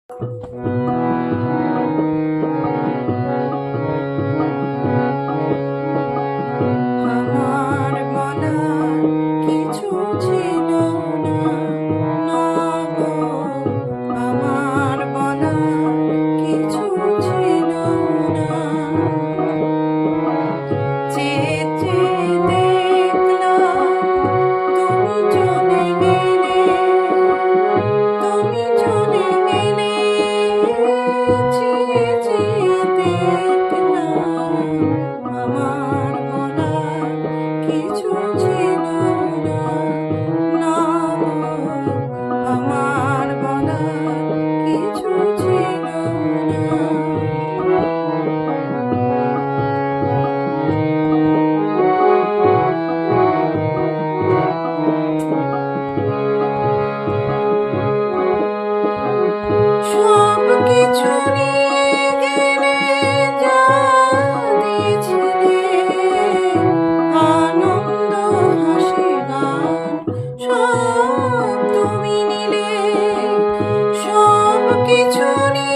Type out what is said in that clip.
আমার বলার কিছু ছিল না, না গো, আমার বলার কিছু ছিল না। চেয়ে চেয়ে দেখলাম তুমি চলে গেলে, তুমি চলে গেলে। চেয়ে চেয়ে দেখলাম আমার বলার কিছু ছিল না, না গো, আমার বলার কিছু ছিল না। সব কিছু নিয়ে গেলে, যা দিয়েছিলে আনন্দ হাসি গান, সব তুমি নিলে। সব কিছু নিয়ে